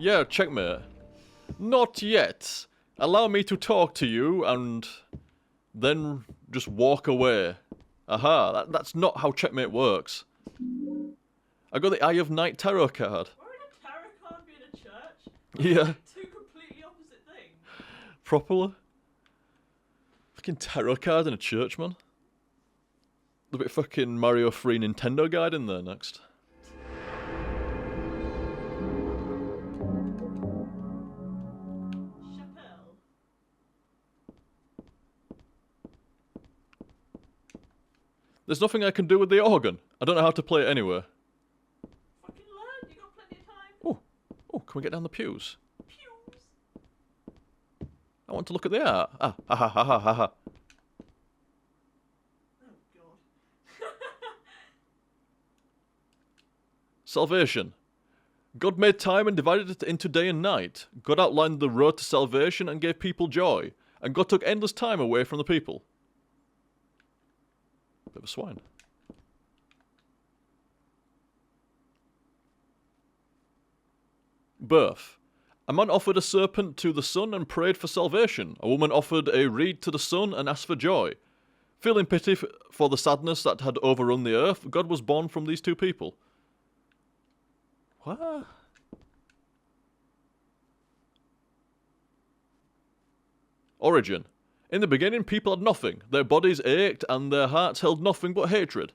Yeah, checkmate. Not yet. Allow me to talk to you and then just walk away. Aha, that's not how checkmate works. I got the Eye of Night tarot card. Why would a tarot card be in a church? Yeah. Like two completely opposite things. Properly. Fucking tarot card in a church, man. There'll be a fucking Mario free Nintendo guide in there next. Chapelle. There's nothing I can do with the organ. I don't know how to play it anyway. Fucking learn, you got plenty of time. Oh, can we get down the pews? Pews. I want to look at the art. Ah, ha ha ha ha ha ha. Oh god. Salvation. God made time and divided it into day and night. God outlined the road to salvation and gave people joy. And God took endless time away from the people. Bit of a swine. Birth. A man offered a serpent to the sun and prayed for salvation. A woman offered a reed to the sun and asked for joy. Feeling pity for the sadness that had overrun the earth, God was born from these two people. What? Origin. In the beginning, people had nothing. Their bodies ached and their hearts held nothing but hatred.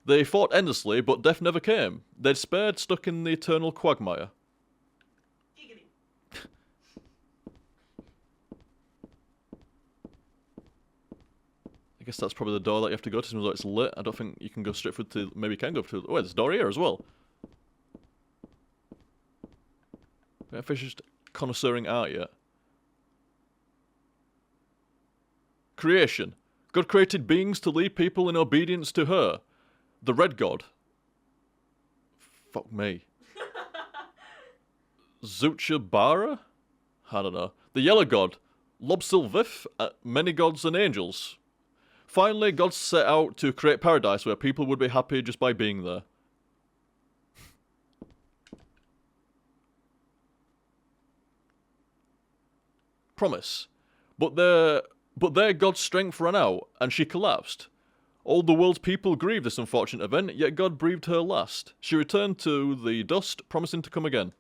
They fought endlessly, but death never came. They despaired, stuck in the eternal quagmire. Giggity. I guess that's probably the door that you have to go to. Seems like it's lit. I don't think you can go straight through to... Maybe you can go through... Oh, wait, there's a door here as well. I haven't finished connoisseuring art yet. Creation. God created beings to lead people in obedience to her. The red god. Fuck me. Zuchabara? I don't know. The yellow god. Lobsilvif. Many gods and angels. Finally, God set out to create paradise where people would be happy just by being there. Promise. But there God's strength ran out, and she collapsed. All the world's people grieved this unfortunate event, yet God breathed her last. She returned to the dust, promising to come again.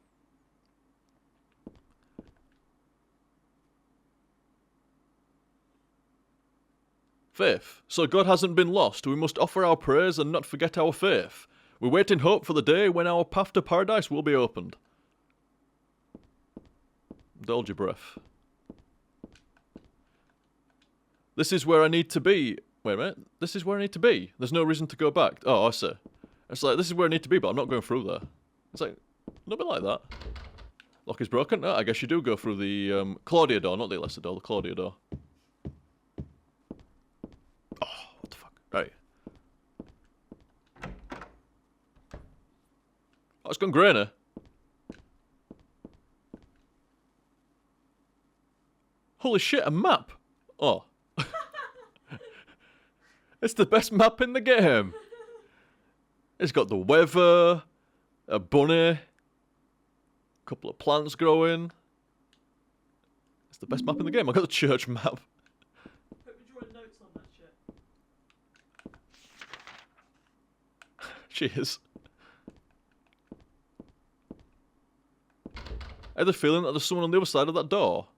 Faith. So God hasn't been lost. We must offer our prayers and not forget our faith. We wait in hope for the day when our path to paradise will be opened. Indulge your breath. This is where I need to be. Wait a minute. This is where I need to be. There's no reason to go back. Oh, I see. It's like, this is where I need to be, but I'm not going through there. It's like, not bit like that. Lock is broken. Oh, I guess you do go through the Claudia door, not the Alessa door, the Claudia door. Oh, what the fuck? Right. Oh, it's gone grey now. Holy shit, a map! Oh. It's the best map in the game. It's got the weather, a bunny, a couple of plants growing. It's the best map in the game. I got the church map. Hope you're drawing notes on that shit. Cheers. I had the feeling that there's someone on the other side of that door.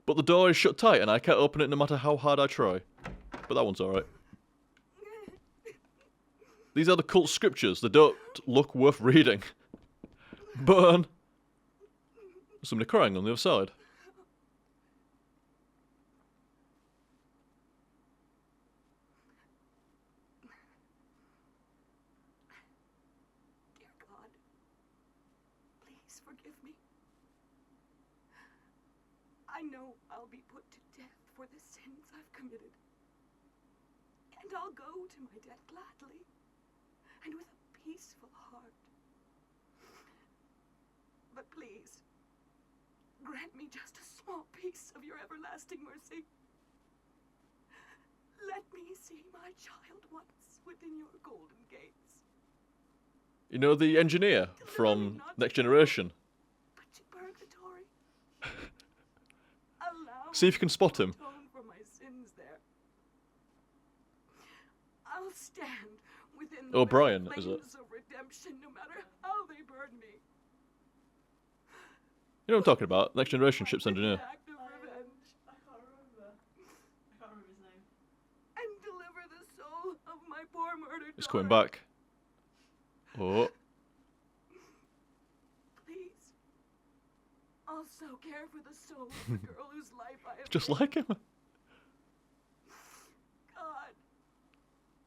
But the door is shut tight and I can't open it no matter how hard I try. But that one's alright. These are the cult scriptures. They don't look worth reading. Burn. There's somebody crying on the other side. Dear God, please forgive me. I know I'll be put to death for the sins I've committed. And I'll go to my death gladly and with a peaceful heart. But please, grant me just a small piece of your everlasting mercy. Let me see my child once within your golden gates. You know the engineer from Next Generation? See if you can spot him. Atone for my sins there. I'll stand within the O'Brien, very is it? flames of redemption, no matter how they burn me. You know what I'm talking about? Next Generation Ships Engineer. Act of revenge I can't remember. I can't remember his name. and deliver the soul of my poor murdered He's coming daughter. back. Oh, Please. Also care for the soul of the girl whose life I have just lived. like him. God,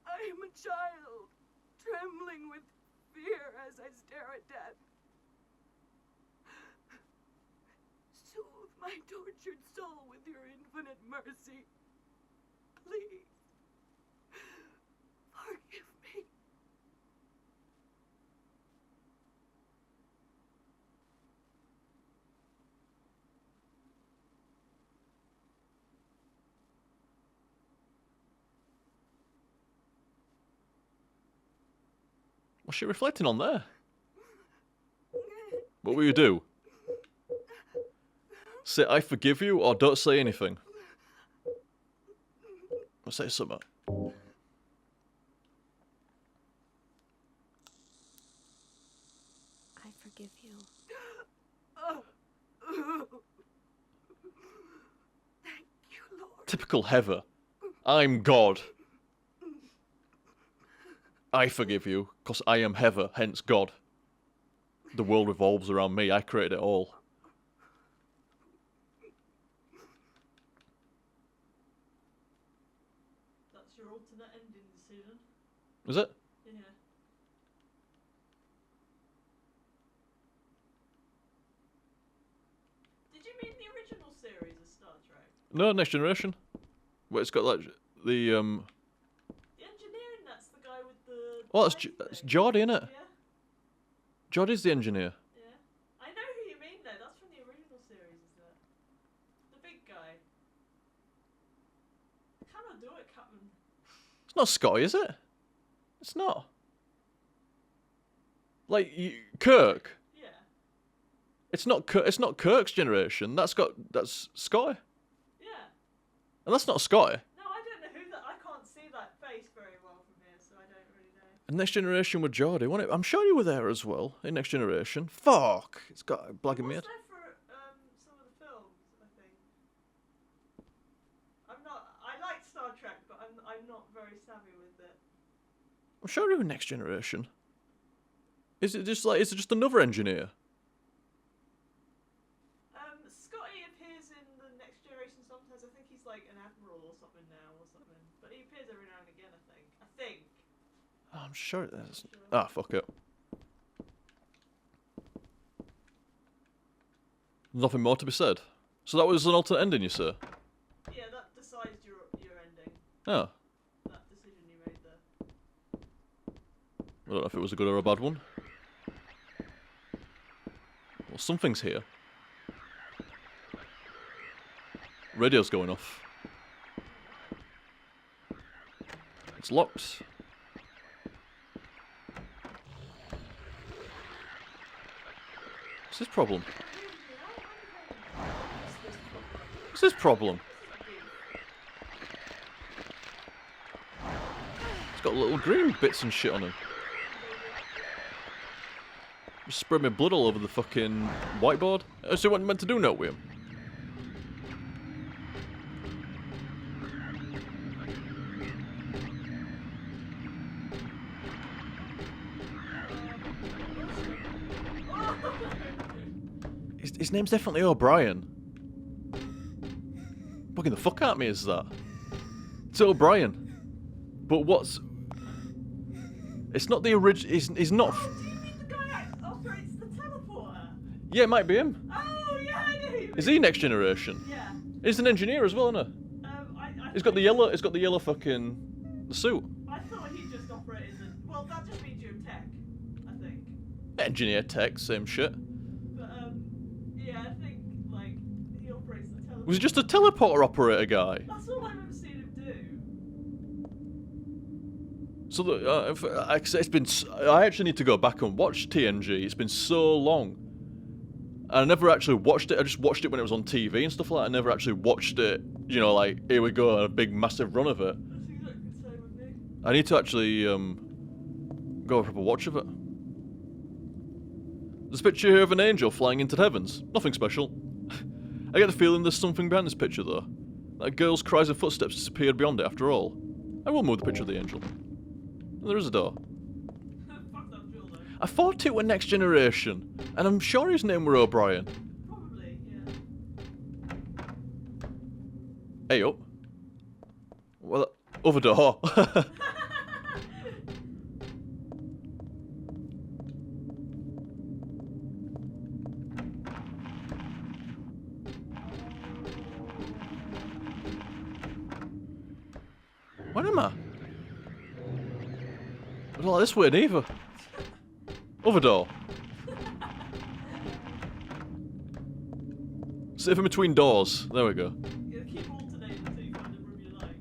I am a child, trembling with fear as I stare at death. Soothe my tortured soul with your infinite mercy. Please. Forgive me. What's she reflecting on there? What will you do? Say I forgive you or don't say anything? I'll say something. I forgive you. Thank you, Lord. Typical Heather. I'm God. I forgive you, because I am Heather, hence God. The world revolves around me, I created it all. That's your alternate ending decision. Is it? Yeah. Did you mean the original series of Star Trek? No, Next Generation. Where it's got like the The engineering, that's the guy with the. Oh, that's tiny That's thing. Geordie, innit? Yeah, Jod is the engineer. yeah. I know who you mean though. That's from the original series, isn't it? The big guy. I cannot do it, Captain. It's not Scotty, is it? It's not. Like Kirk. Yeah. It's not. It's not Kirk's generation. That's Scotty, Yeah. and that's not Scotty. No, I don't know who that. I can't see that face very well from here, so I don't really know. And Next Generation with Geordie, wasn't it? I'm sure you were there as well in Next Generation. Fuck! It's got blagging me Was head. there for some of the films? I think. I'm not. I like Star Trek, but I'm not very savvy with it. I'm sure you were Next Generation. Is it just another engineer? Scotty appears in the Next Generation sometimes. I think he's like an admiral or something now, or something. But he appears every now and again. I think. Oh, I'm sure it is. Sure. Ah, fuck it. Nothing more to be said. So that was an alternate ending, you say? Yeah, that decides your ending. Oh. That decision you made there. I don't know if it was a good or a bad one. Well, something's here. Radio's going off. It's locked. What's his problem? What's his problem? He's got little green bits and shit on him. Just spread my blood all over the fucking whiteboard. So what you meant to do now with him? His name's definitely O'Brien. Bugging the fuck out of me is that. It's O'Brien. But what's... It's not the original... He's not... Oh, do you mean the guy that operates the teleporter? Yeah, it might be him. Oh, yeah, I know who you mean. Is he Next Generation? Yeah. He's an engineer as well, isn't he? He's got the yellow... He's got the yellow fucking... suit. I thought he just operated the. Well, that just means you're tech, I think. Engineer, tech, same shit. But yeah, I think like he operates the teleporter. Was he just a teleporter operator guy? That's all I remember seeing him do. So it's been... I actually need to go back and watch TNG. It's been so long. And I never actually watched it. I just watched it when it was on TV and stuff like that. I never actually watched it, you know, like, here we go, a big massive run of it. That's exactly the same with me. I need to actually go have a watch of it. There's a picture here of an angel flying into the heavens. Nothing special. I get the feeling there's something behind this picture though. That girl's cries and footsteps disappeared beyond it after all. I will move the picture of the angel. And there is a door. Fuck that drill though. I thought it were Next Generation, and I'm sure his name were O'Brien. Probably, yeah. Hey up. Well, other door. Where am I? I don't like this way neither. Other door. Sit in between doors. There we go. You gotta keep alternating until you find a room you like.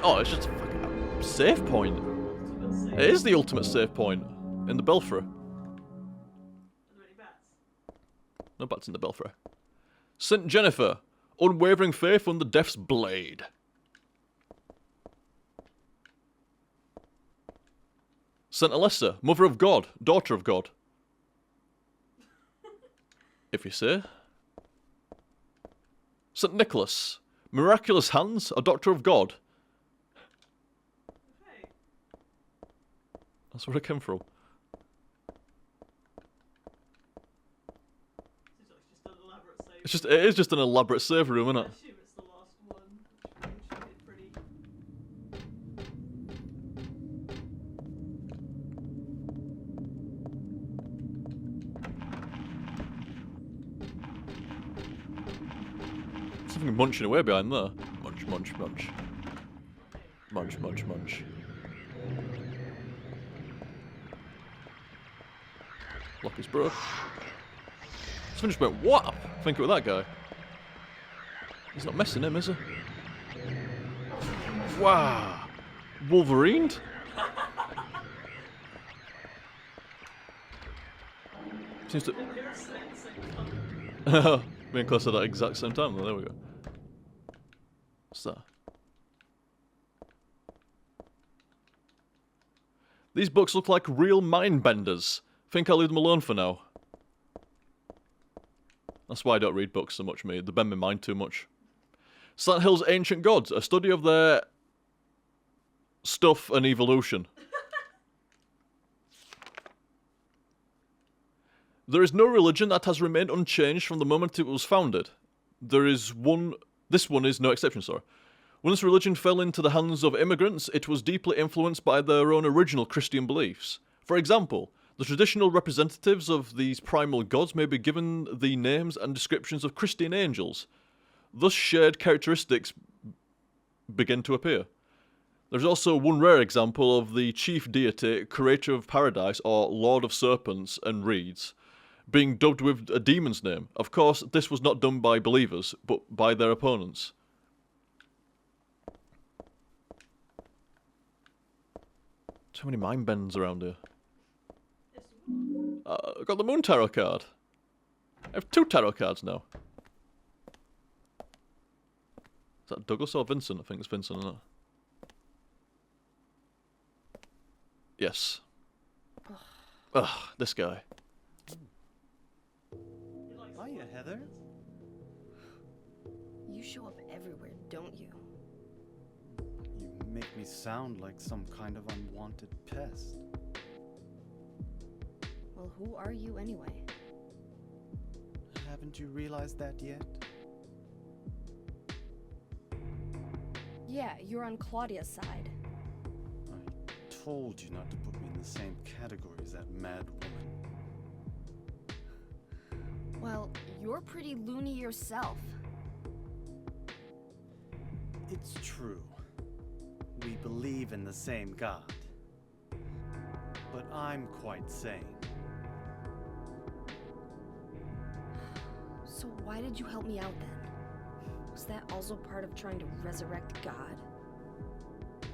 Oh, it's just a fucking save point. Ultimate save. It is the ultimate save point in the belfry. Are there any bats? No bats in the belfry. St. Jennifer, unwavering faith under death's blade. St. Alessa, mother of God, daughter of God. If you say. St. Nicholas, miraculous hands, a doctor of God. Okay. That's where it came from. Seems like it's just an elaborate save. It is just an elaborate save room, I isn't it? assume it's the last one, which made it pretty. Something munching away behind there. Munch, munch, munch. Munch, munch, munch. Lock is broke. Something just went whap! I think it was that guy. He's not messing him, is he? Wow! Wolverined? Seems to... They're the same colour. Being close at that exact same time, though. There we go. What's that? These books look like real mind benders. Think I'll leave them alone for now. That's why I don't read books so much, me. They bend my mind too much. Silent Hill's Ancient Gods, a study of their stuff and evolution. There is no religion that has remained unchanged from the moment it was founded. This one is no exception, sorry. When this religion fell into the hands of immigrants, it was deeply influenced by their own original Christian beliefs. For example, the traditional representatives of these primal gods may be given the names and descriptions of Christian angels. Thus shared characteristics begin to appear. There's also one rare example of the chief deity, creator of paradise, or lord of serpents and reeds, being dubbed with a demon's name. Of course, this was not done by believers, but by their opponents. Too many mind bends around here. It's the wood. I got the Moon Tarot card. I have 2 tarot cards now. Is that Douglas or Vincent? I think it's Vincent, isn't it? Yes. Ugh, this guy. He likes Hiya, wood. Heather. You show up everywhere, don't you? You make me sound like some kind of unwanted pest. Well, who are you anyway? Haven't you realized that yet? Yeah, you're on Claudia's side. I told you not to put me in the same category as that mad woman. Well, you're pretty loony yourself. It's true. We believe in the same God. But I'm quite sane. So why did you help me out then? Was that also part of trying to resurrect God?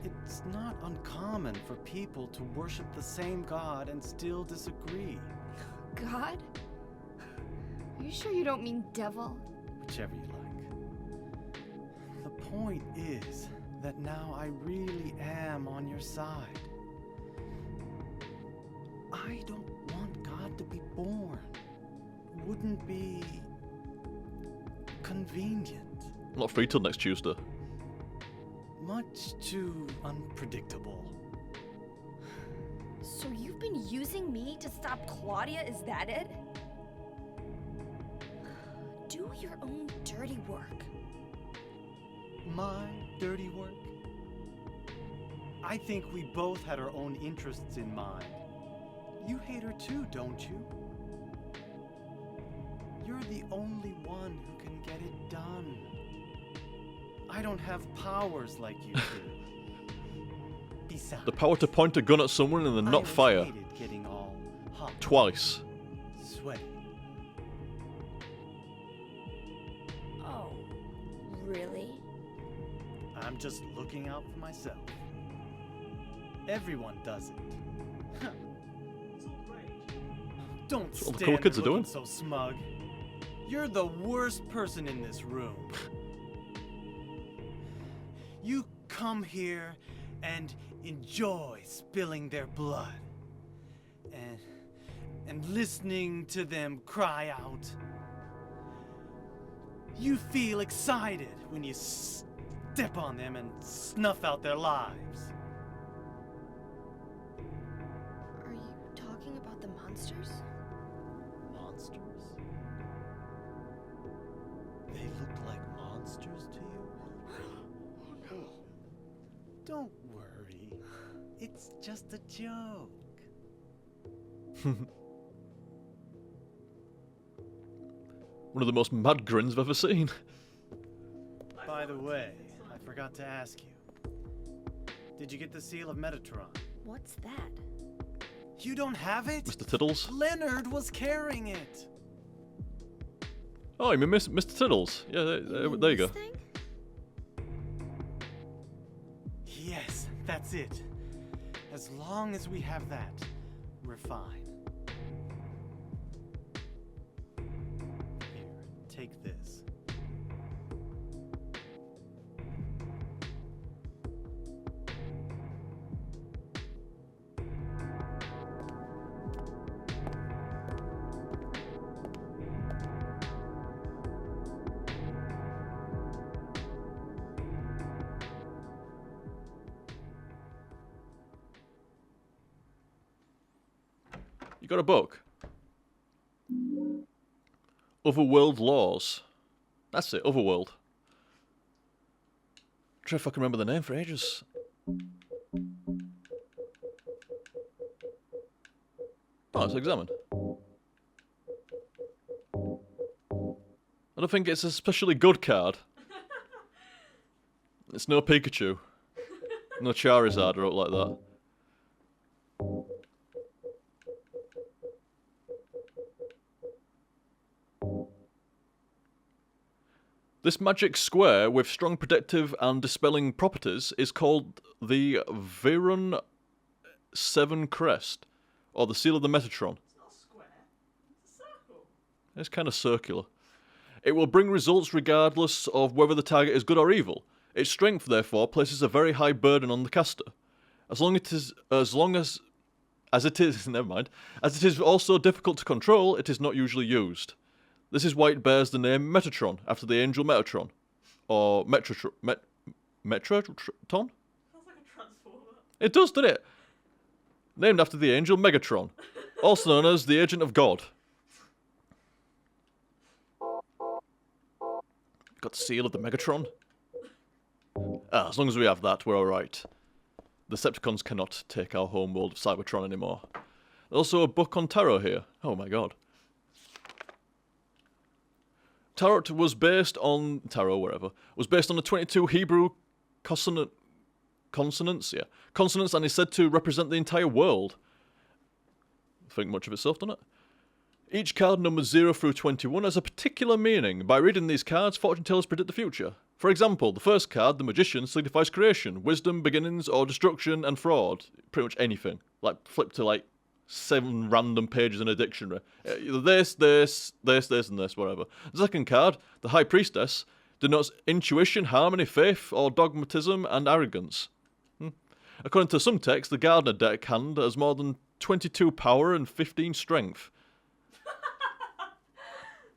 It's not uncommon for people to worship the same God and still disagree. God? Are you sure you don't mean devil? Whichever you like. The point is that now I really am on your side. I don't want God to be born. Wouldn't be convenient. Not free till next Tuesday. Much too unpredictable. So you've been using me to stop Claudia, is that it? Do your own dirty work. My dirty work? I think we both had our own interests in mind. You hate her too, don't you? You're the only one who can get it done. I don't have powers like you do. Besides, The power to point a gun at someone and then I not always fire. hated getting all hot, Twice. sweaty. Oh, really? I'm just looking out for myself. Everyone does it. It's all great. Don't That's what all the stand cool there kids are looking doing. so smug. You're the worst person in this room. You come here and enjoy spilling their blood and listening to them cry out. You feel excited when you step on them and snuff out their lives. Are you talking about the monsters? Monsters? They look like monsters to you? Oh no. Don't worry. It's just a joke. One of the most mad grins I've ever seen. By the way, I forgot to ask you. Did you get the seal of Metatron? What's that? You don't have it? Mr. Tiddles. Leonard was carrying it. Oh, you mean Mr. Tiddles? Yeah, there you go. This thing? Yes, that's it. As long as we have that, we're fine. Here, take this. You got a book? Otherworld Laws. That's it, Otherworld. Try if I can remember the name for ages. Oh, let's examine. I don't think it's a especially good card. It's no Pikachu. No Charizard or out like that. This magic square with strong protective and dispelling properties is called the Viron 7 Crest, or the Seal of the Metatron. It's not a square. It's a circle. It's kind of circular. It will bring results regardless of whether the target is good or evil. Its strength, therefore, places a very high burden on the caster. As it is also difficult to control, it is not usually used. This is why it bears the name Metatron, after the angel Metatron. Or Metatron? Sounds like a transformer. It does, doesn't it? Named after the angel Megatron, also known as the Agent of God. Got the seal of the Megatron. As long as we have that, we're alright. The Decepticons cannot take our home world of Cybertron anymore. There's also a book on tarot here. Oh my god. Tarot was based on the 22 Hebrew consonants, and is said to represent the entire world. Think much of itself, doesn't it? Each card, numbers 0 through 21, has a particular meaning. By reading these cards, fortune tellers predict the future. For example, the first card, the Magician, signifies creation, wisdom, beginnings, or destruction and fraud. Pretty much anything. Like, flip to, like, 7 random pages in a dictionary. This, and this, whatever. The second card, the High Priestess, denotes intuition, harmony, faith, or dogmatism, and arrogance. According to some texts, the Gardener deck hand has more than 22 power and 15 strength.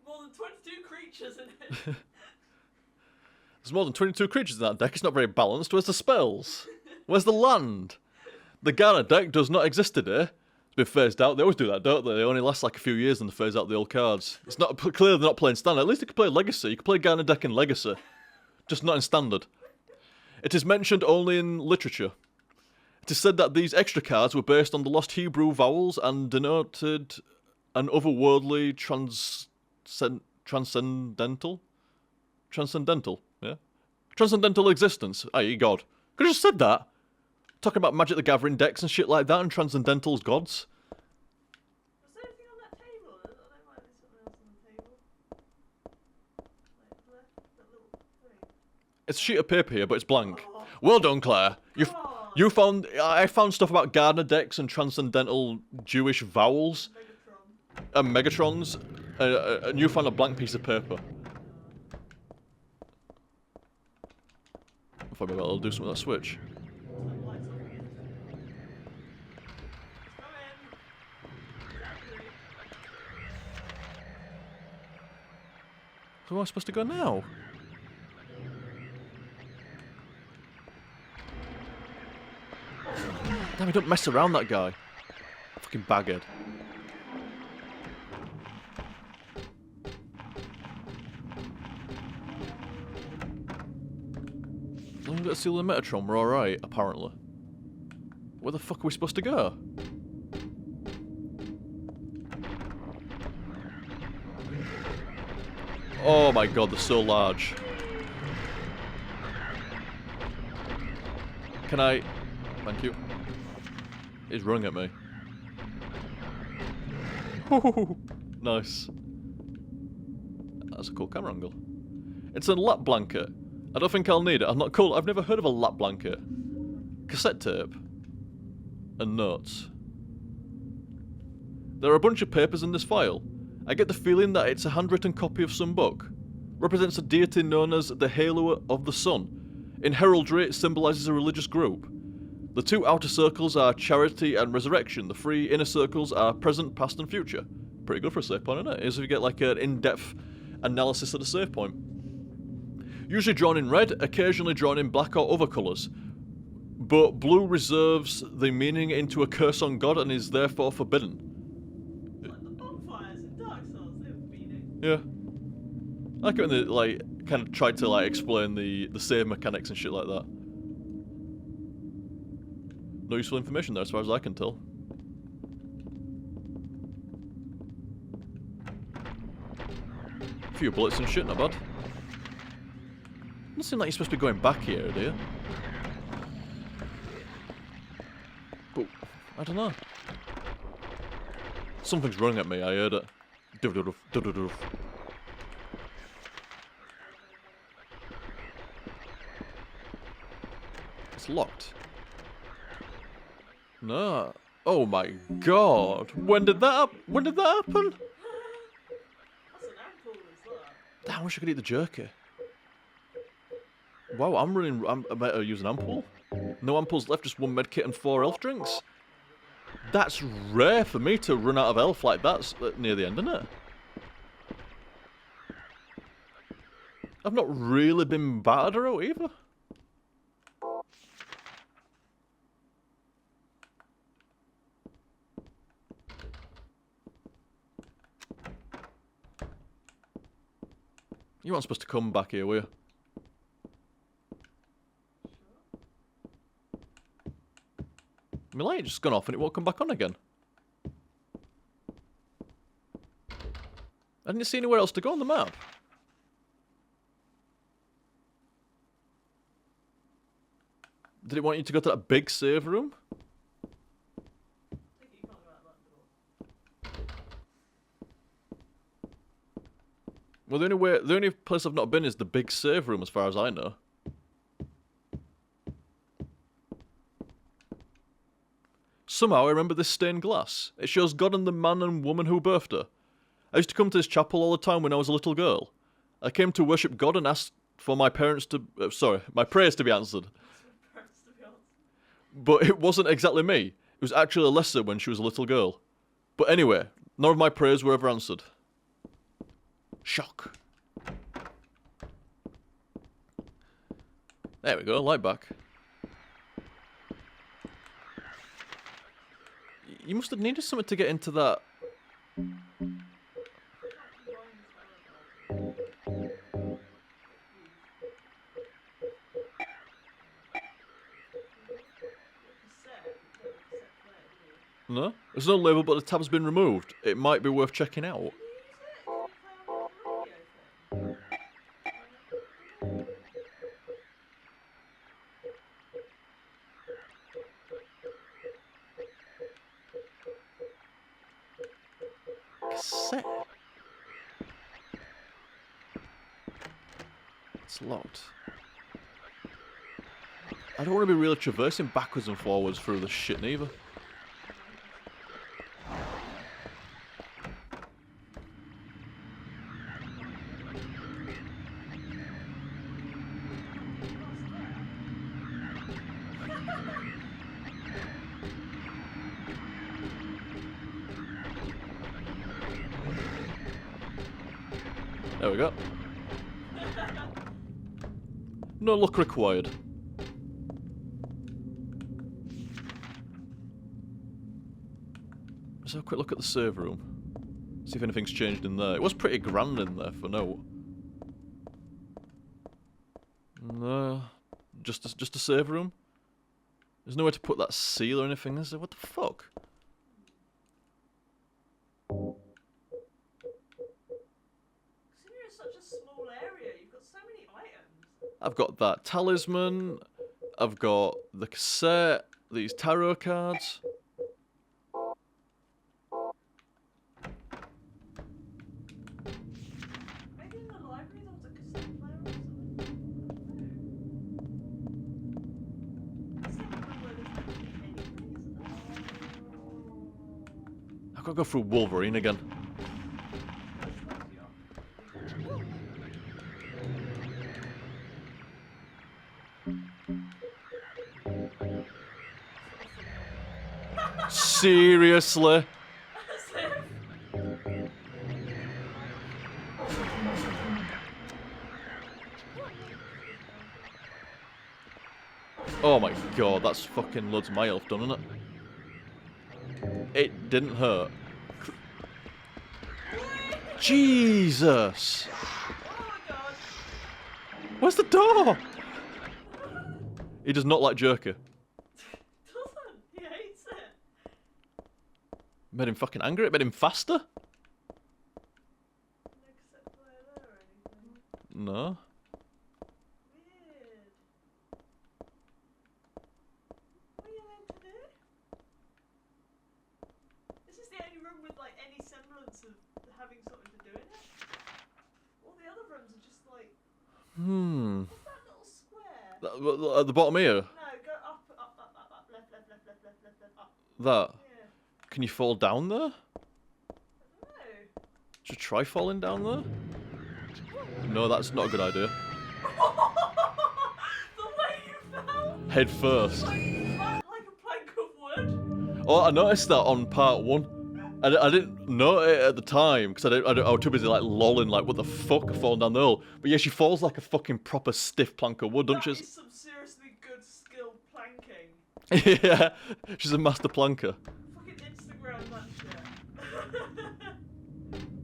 More than 22 creatures in it. There's more than 22 creatures in that deck. It's not very balanced. Where's the spells? Where's the land? The Gardener deck does not exist today. It's been phased out. They always do that, don't they? They only last like a few years and they phase out the old cards. It's not clear they're not playing standard. At least you can play Legacy. You can play Gardener deck in Legacy. Just not in standard. It is mentioned only in literature. It is said that these extra cards were based on the lost Hebrew vowels and denoted an otherworldly transcendental, yeah? Transcendental existence, i.e. God. Could have just said that. Talking about Magic the Gathering decks and shit like that and transcendental's gods. Was there anything on that table? I don't know why there's something else on the table. Like, that little thing. It's a sheet of paper here, but it's blank. Oh. Well done, Claire. God. I found stuff about Gardener decks and transcendental Jewish vowels Megatron. and Megatrons, and you found a blank piece of paper. I thought maybe I'll do something with that switch. Turn the lights off again. Come in. Exactly. So where am I supposed to go now? Damn, he don't mess around, that guy. Fucking baghead. As long as we get to seal the Metatron, we're alright, apparently. Where the fuck are we supposed to go? Oh my god, they're so large. Can I... Thank you. He's running at me. Nice. That's a cool camera angle. It's a lap blanket. I don't think I'll need it. I'm not cool. I've never heard of a lap blanket. Cassette tape. And notes. There are a bunch of papers in this file. I get the feeling that it's a handwritten copy of some book. Represents a deity known as the Halo of the Sun. In heraldry, it symbolises a religious group. The 2 outer circles are charity and resurrection. The 3 inner circles are present, past, and future. Pretty good for a save point, isn't it? Is if you get like an in-depth analysis of the save point. Usually drawn in red, occasionally drawn in black or other colours. But blue reserves the meaning into a curse on God and is therefore forbidden. Like the bonfires in Dark Souls, they have meaning. Yeah. I like it when they like kind of tried to like explain the save mechanics and shit like that. No useful information there as far as I can tell. A few bullets and shit, not bad. Doesn't seem like you're supposed to be going back here, do you? But, I don't know. Something's running at me, I heard it. Doof-doof, doof-doof. It's locked. No. Oh my god. When did that happen? That's an ampoule, is that? Damn, I wish I could eat the jerky. Wow, I better use an ampoule. No ampoules left, just 1 medkit and 4 elf drinks. That's rare for me to run out of elf like that near the end, isn't it? I've not really been battered out either. You weren't supposed to come back here, were you? My light just gone off and it won't come back on again. I didn't see anywhere else to go on the map. Did it want you to go to that big save room? I think you can't go out that door. Well, the only place I've not been is the big save room, as far as I know. Somehow I remember this stained glass. It shows God and the man and woman who birthed her. I used to come to this chapel all the time when I was a little girl. I came to worship God and asked for my prayers to be answered. But it wasn't exactly me. It was actually Alessa when she was a little girl. But anyway, none of my prayers were ever answered. Shock. There we go, light back. You must have needed something to get into that. No? There's no label, but the tab's been removed. It might be worth checking out. Cassette? It's locked. I don't want to be really traversing backwards and forwards through this shit neither. There we go. No luck required. Let's have a quick look at the save room. See if anything's changed in there. It was pretty grand in there for now. No, just a save room. There's nowhere to put that seal or anything, is there? What the fuck? I've got that talisman, I've got the cassette, these tarot cards. Maybe in the library there was a cassette player or something? I've got to go through Wolverine again. Seriously? Oh my god, that's fucking loads of my health done, isn't it? It didn't hurt. Jesus! Oh my god! Where's the door? He does not like jerky. Doesn't. He hates it. Made him fucking angry. It made him faster. No cassette player there or anything. No. Weird. What are you meant to do? This is the only room with like any semblance of having something to do in it. All the other rooms are just like. What's that little square? At the bottom here. No, go up, left, up. That. Yeah. Can you fall down there? I don't know. Should I try falling down there? No, that's not a good idea. The way you fell! Head first. Like a plank of wood. Oh, I noticed that on part 1. I didn't know it at the time because I was too busy like lolling, like what the fuck, falling down the hole. But yeah, she falls like a fucking proper stiff plank of wood, doesn't That she? is some seriously good skilled planking. Yeah, she's a master planker. Fucking Instagram that shit.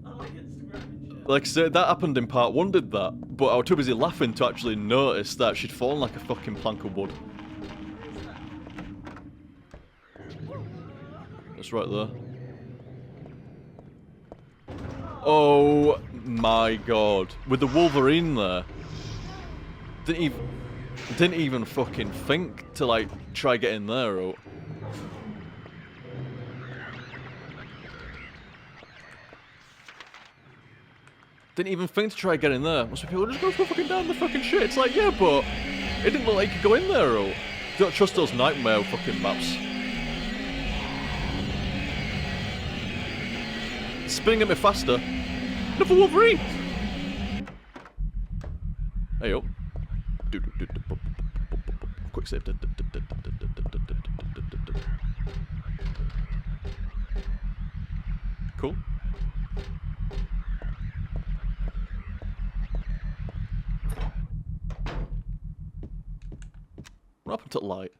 I like Instagram shit. Like I said, that happened in part 1, did that? But I was too busy laughing to actually notice that she'd fallen like a fucking plank of wood. That's right there. Oh my god. With the Wolverine there. Didn't even fucking think to like try get in there or... Didn't even think to try get in there. Must be people just go fucking down the fucking shit. It's like, yeah, but it didn't look like you could go in there or... Don't trust those nightmare fucking maps. spinning at me faster. Another Wolverine! Hey up. Quick save. Cool. What happened to the light?